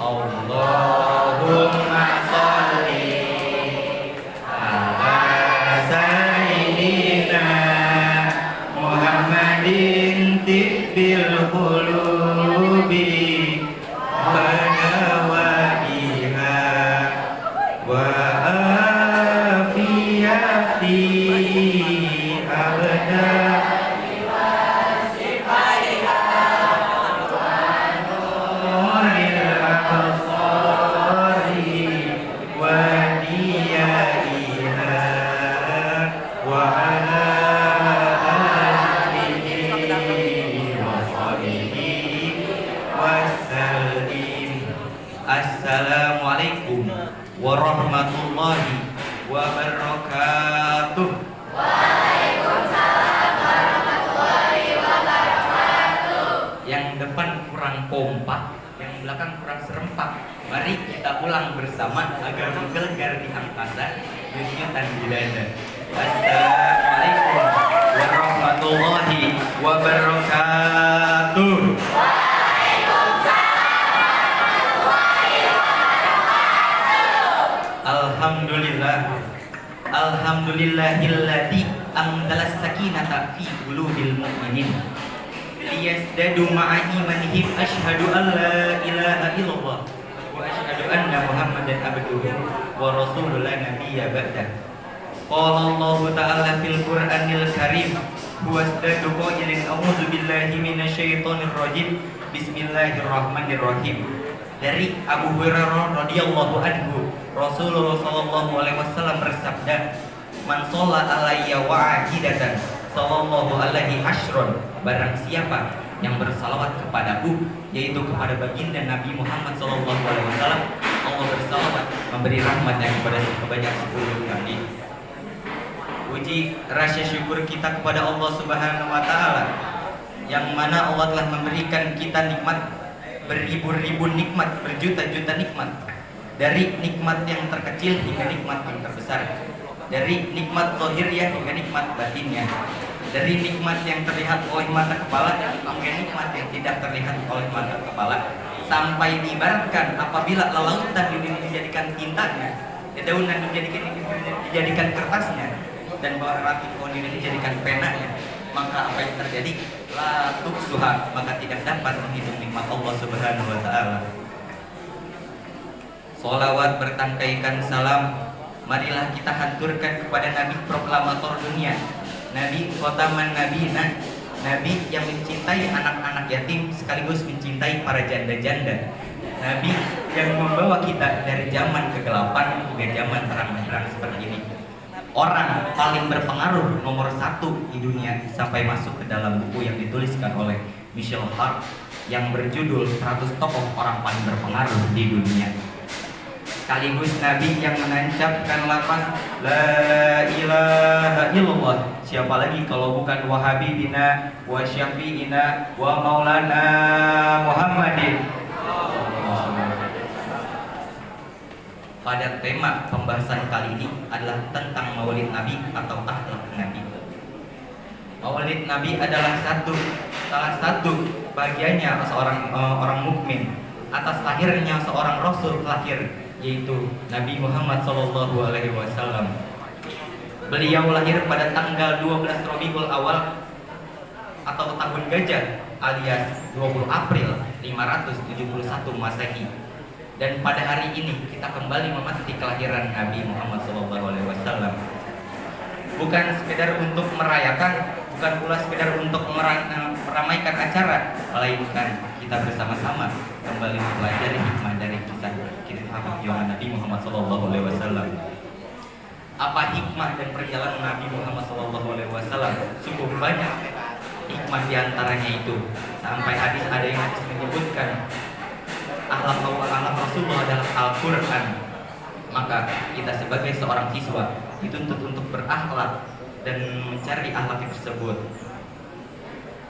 Allahumma sholli ala sayyidina Muhammadin tibbil qulubi wa dawaiha wa afiyati abada Assalamualaikum warahmatullahi wabarakatuh. Waalaikumsalam warahmatullahi wabarakatuh. Yang depan kurang kompak, yang belakang kurang serempak. Mari kita ulang bersama agar menggelegar di angkasa, denyutan di dada. Assalamualaikum warahmatullahi wabarakatuh. Alhamdulillahilladzi anzalas sakinata fi qulubil mu'minin liyazdadu ma'a imanihim asyhadu an la ilaha illallah wa asyhadu anna muhammadan abduhu wa rasuluhu la nabiyya ba'dah. Qala Allah ta'ala fil Qur'anil Karim huwazdadu qailin a'udzu billahi minasyaitonir rajim bismillahirrahmanirrahim. Dari Abu Hurairah radhiyallahu anhu, Rasulullah sallallahu alaihi wasallam bersabda, "Man shalla alayya wa'idatan sallallahu alaihi asyron." Barang siapa yang bersalawat kepadaku, yaitu kepada baginda Nabi Muhammad sallallahu alaihi wasallam, Allah bersalawat memberi rahmatnya kepada sebanyak 10 kali. Puji rasa syukur kita kepada Allah Subhanahu wa taala, yang mana Allah telah memberikan kita nikmat beribu-ribu nikmat, berjuta-juta nikmat. Dari nikmat yang terkecil hingga nikmat yang terbesar. Dari nikmat zahiriyah hingga nikmat batinnya. Dari nikmat yang terlihat oleh mata kepala hingga nikmat yang tidak terlihat oleh mata kepala. Sampai diibaratkan apabila lautan dijadikan tintanya, dedaunan dijadikan kertasnya, dan roti pohon dijadikan penanya, maka apa yang terjadi? La tuksuha, maka tidak dapat menghitung nikmat Allah Subhanahu wa taala. Sholawat bertangkaikan salam marilah kita haturkan kepada Nabi proklamator dunia, Nabi khotaman nabiyina, Nabi yang mencintai anak-anak yatim sekaligus mencintai para janda-janda, Nabi yang membawa kita dari zaman kegelapan ke zaman terang-terang seperti ini. Orang paling berpengaruh nomor 1 di dunia sampai masuk ke dalam buku yang dituliskan oleh Michel Hart yang berjudul 100 tokoh orang paling berpengaruh di dunia. Sekaligus Nabi yang menancapkan lafaz La ilaha illallah. Siapa lagi kalau bukan wa habibina wa syafi'ina wa maulana Muhammadin. Pada tema pembahasan kali ini adalah tentang Maulid Nabi atau akhlak Nabi. Maulid Nabi adalah salah satu bagiannya seorang orang mukmin atas lahirnya seorang rasul lahir, yaitu Nabi Muhammad SAW. Beliau lahir pada tanggal 12 Rabiul Awal atau tahun gajah alias 20 April 571 Masehi. Dan pada hari ini kita kembali memasuki kelahiran Nabi Muhammad SAW. Bukan sekedar untuk merayakan, bukan pula sekedar untuk meramaikan acara, melainkan kita bersama-sama kembali mempelajari hikmah dari kisah perjuangan Nabi Muhammad SAW. Apa hikmah dan perjalanan Nabi Muhammad SAW? Sungguh banyak hikmah diantaranya itu. Sampai ada yang hadis menyebutkan akhlak Rasulullah adalah Al-Quran. Maka kita sebagai seorang siswa dituntut untuk berakhlak dan mencari akhlak tersebut.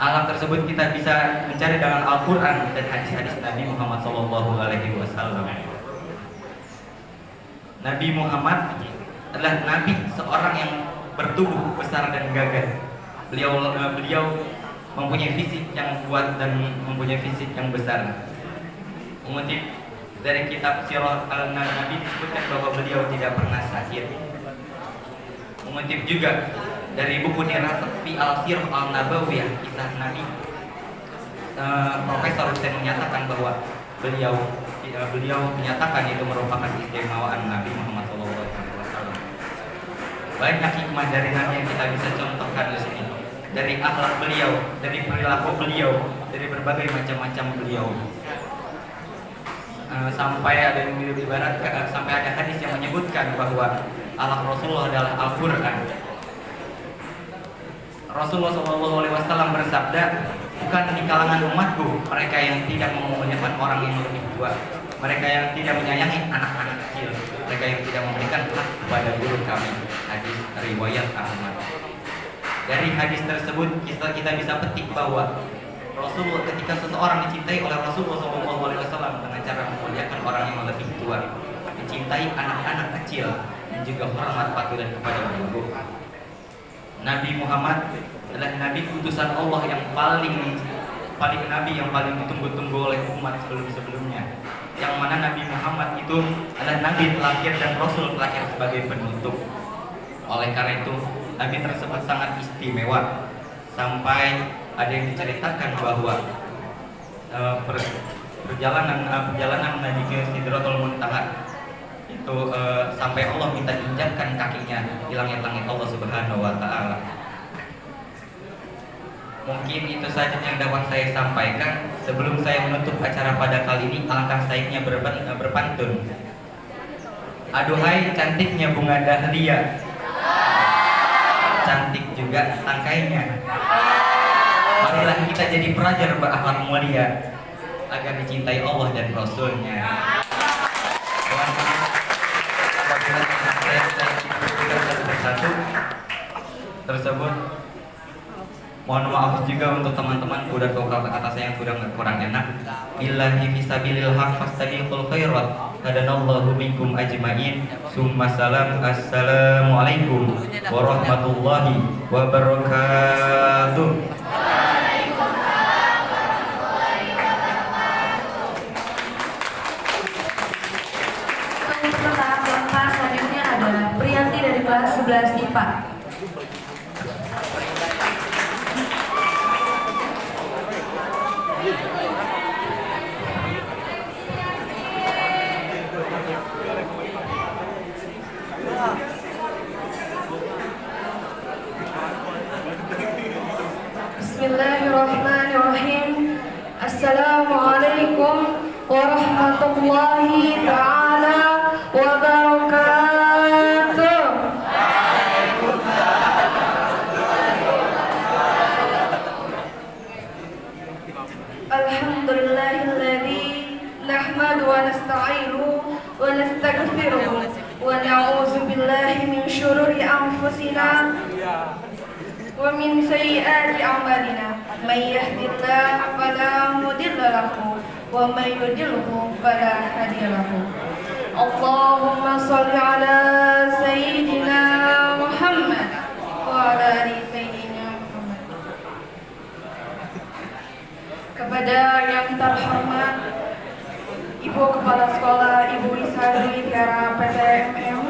Akhlak tersebut kita bisa mencari dengan Al-Quran dan hadis-hadis Nabi Muhammad SAW. Nabi Muhammad adalah Nabi seorang yang bertubuh besar dan gagah. Beliau mempunyai fisik yang kuat dan mempunyai fisik yang besar. Mengutip Dari kitab Sirah Nabi disebutkan bahwa beliau tidak pernah sakit. Mengutip juga dari buku Dirasat fi al-Sirah al-Nabawiyah, kisah Nabi, Profesor Hussein menyatakan bahwa beliau menyatakan itu merupakan keistimewaan Nabi Muhammad SAW. Banyak hikmah dari Nabi yang kita bisa contohkan di sini. Dari akhlak beliau, dari perilaku beliau, dari berbagai macam-macam beliau. Sampai ada yang ibaratkan, sampai ada hadis yang menyebutkan bahwa akhlak Rasulullah adalah Al-Quran. Rasulullah SAW bersabda, bukan di kalangan umatku mereka yang tidak memuliakan orang yang lebih tua, mereka yang tidak menyayangi anak-anak kecil, mereka yang tidak memberikan hak kepada guru kami. Hadis riwayat Ahmad. Dari hadis tersebut kita bisa petik bahwa Rasulullah, ketika seseorang dicintai oleh Rasulullah SAW dengan cara memuliakan orang yang lebih tua, mencintai anak-anak kecil, dan juga hormat patuh kepada guru. Nabi Muhammad adalah Nabi utusan Allah yang paling Nabi yang paling ditunggu-tunggu oleh umat sebelum-sebelumnya. Yang mana Nabi Muhammad itu adalah Nabi terakhir dan Rasul terakhir sebagai penutup. Oleh karena itu Nabi tersebut sangat istimewa, sampai ada yang diceritakan bahwa perjalanan Nabi ke Sidratul Muntaha itu sampai Allah minta injakkan kakinya di langit-langit Allah Subhanahu wa taala. Mungkin itu saja yang dapat saya sampaikan. Sebelum saya menutup acara pada kali ini, alangkah baiknya berpantun. Aduhai cantiknya bunga dahlia, cantik juga tangkainya. Marilah kita jadi pelajar berakhlak mulia agar dicintai Allah dan Rasulnya. Mohon maaf apabila saya satu persatu tersebut. Mohon maaf juga untuk teman-temanku dan beberapa kata saya yang sudah kurang enak. Billahi fisabilil haq fastabiqul khairat. Hadanallahu minkum ajma'in. Summa salam. Assalamualaikum warahmatullahi wabarakatuh. Kelas selanjutnya ada Priyanti dari kelas 11 IPA. Bismillahirrahmanirrahim. Assalamualaikum warahmatullahi ta'ala wabarakatuh. Alhamdulillahilladzi nahmadu wa nasta'inu wa nastaghfiruh wa na'udzu billahi min syururi anfusina wa min sayyiati a'malina. May yahdihillahu fala mudilla lahu wa may yudlilhu fala hadiya lahu. Allahumma shalli ala sayyidina Muhammad wa ala ali sayyidina Muhammad. Kepada yang terhormat Ibu Kepala Sekolah Ibu Isari Tiara PTMM,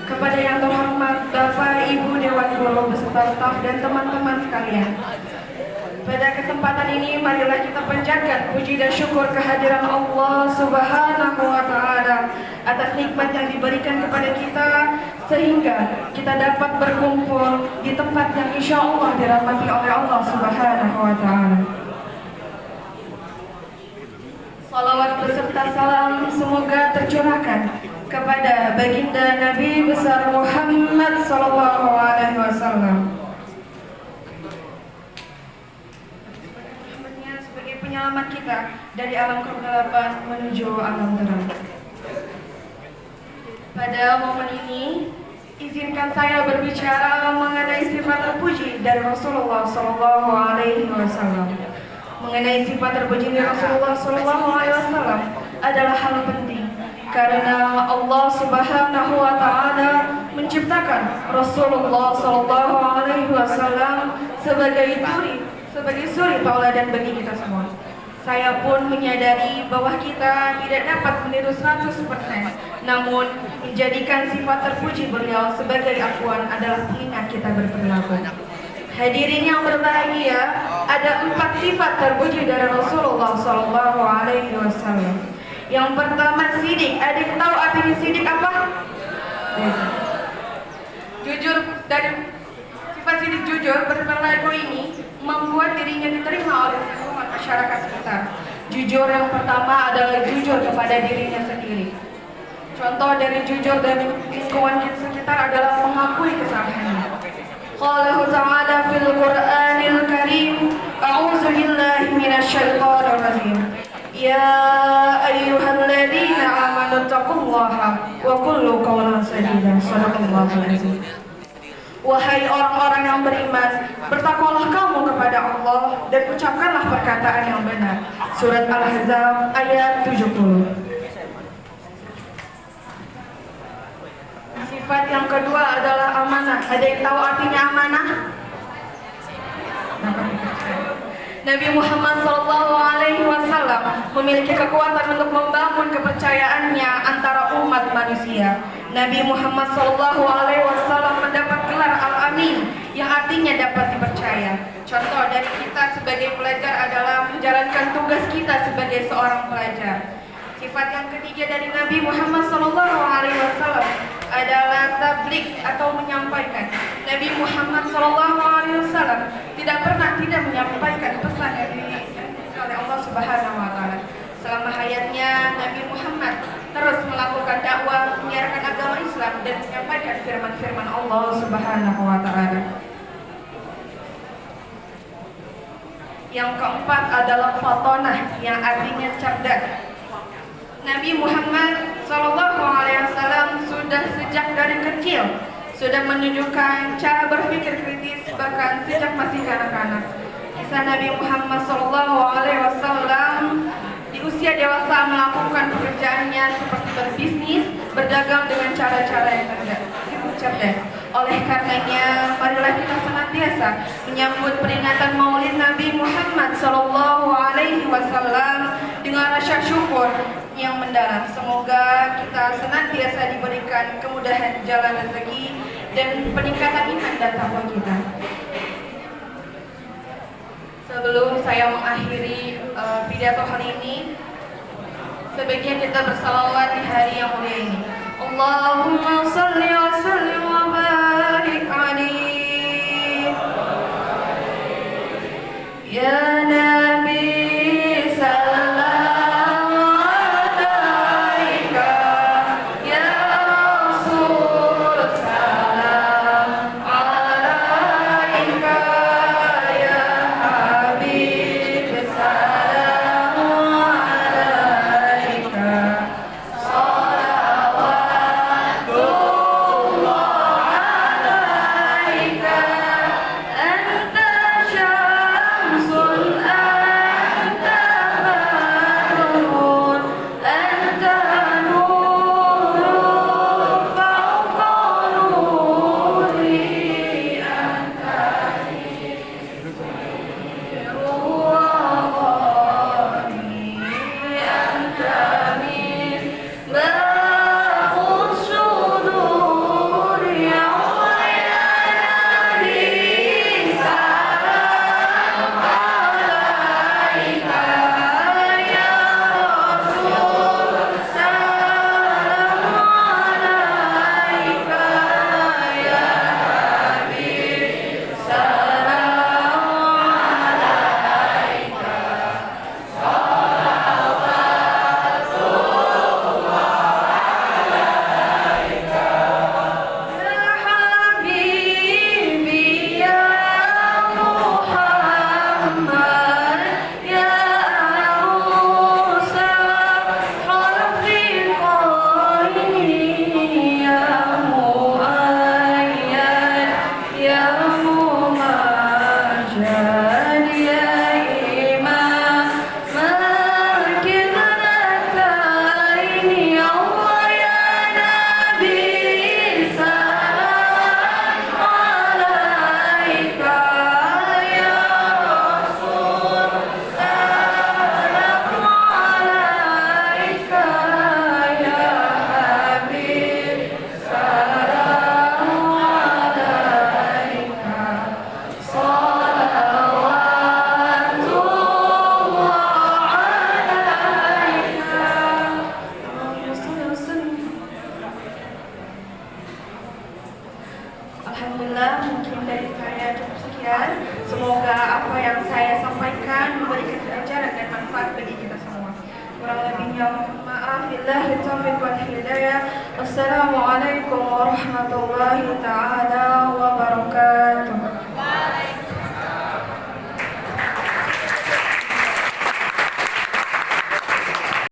kepada yang terhormat Bapak Ibu Dewan Guru beserta staf dan teman-teman sekalian. Pada kesempatan ini marilah kita panjatkan puji dan syukur kehadiran Allah Subhanahu wa taala atas nikmat yang diberikan kepada kita sehingga kita dapat berkumpul di tempat yang insya Allah dirahmati oleh Allah Subhanahu wa taala. Salawat beserta salam semoga tercurahkan kepada baginda Nabi besar Muhammad sallallahu alaihi wasallam. Sebagai penyelamat kita dari alam kegelapan menuju alam terang. Pada momen ini, izinkan saya berbicara mengenai sifat terpuji dari Rasulullah sallallahu alaihi wasallam. Mengenai sifat terpuji dari Rasulullah sallallahu alaihi wasallam adalah hal penting karena Allah Subhanahu wa taala menciptakan Rasulullah sallallahu alaihi wasallam sebagai suri tauladan bagi kita semua. Saya pun menyadari bahwa kita tidak dapat meniru 100%, namun menjadikan sifat terpuji beliau sebagai akuan adalah pengingat kita berperilaku. Hadirin yang berbahagia, ada 4 sifat terpuji dari Rasulullah SAW. Yang pertama sidik. Adik tahu artinya sidik apa? Jujur. Dari sifat sidik jujur berperilaku ini membuat dirinya diterima oleh lingkungan masyarakat sekitar. Jujur yang pertama adalah jujur kepada dirinya sendiri. Contoh dari jujur dari lingkungan sekitar adalah mengakui kesalahannya. Qala ta'ala fil Qur'anil Karim, a'udzu billahi minasyaitonir rajim. Ya ayyuhalladzina amanu taqullaha wa qulu qawlan sadida. Shadaqallahul azim. Wahai orang-orang yang beriman, bertakwalah kamu kepada Allah dan ucapkanlah perkataan yang benar. Surat Al-Ahzab ayat 70. Sifat yang kedua adalah amanah. Ada yang tahu artinya amanah? Nabi Muhammad SAW memiliki kekuatan untuk membangun kepercayaannya antara umat manusia. Nabi Muhammad SAW mendapat gelar Al-Amin yang artinya dapat dipercaya. Contoh dari kita sebagai pelajar adalah menjalankan tugas kita sebagai seorang pelajar. Sifat yang ketiga dari Nabi Muhammad SAW adalah tabligh atau menyampaikan. Nabi Muhammad SAW tidak pernah tidak menyampaikan pesan yang diinginkan oleh Allah Subhanahu Wa Taala. Selama hayatnya Nabi Muhammad terus melakukan dakwah, menyiarkan agama Islam dan menyampaikan firman-firman Allah Subhanahu Wa Taala. Yang keempat adalah fatonah yang artinya cerdas. Nabi Muhammad SAW sudah sejak dari kecil sudah menunjukkan cara berpikir kritis bahkan sejak masih kanak-kanak. Kisah Nabi Muhammad SAW di usia dewasa melakukan pekerjaannya seperti berbisnis, berdagang dengan cara-cara yang cerdas. Oleh karenanya, marilah kita senantiasa menyambut peringatan Maulid Nabi Muhammad SAW dengan rasa syukur yang mendalam. Semoga kita senantiasa diberikan kemudahan jalan rezeki dan peningkatan iman dan takwa kita. Sebelum saya mengakhiri pidato hari ini, sebaiknya kita bersalawat di hari yang mulia ini. Allahumma salli wa sallim wa barik alaihi ya Nabi. Allah Alhamdulillah, mungkin dari saya cukup sekian. Semoga apa yang saya sampaikan memberikan pelajaran dan manfaat bagi kita semua. Kurang lebihnya mohon maaf. Billahi taufiq wal hidayah. Wassalamualaikum warahmatullahi taala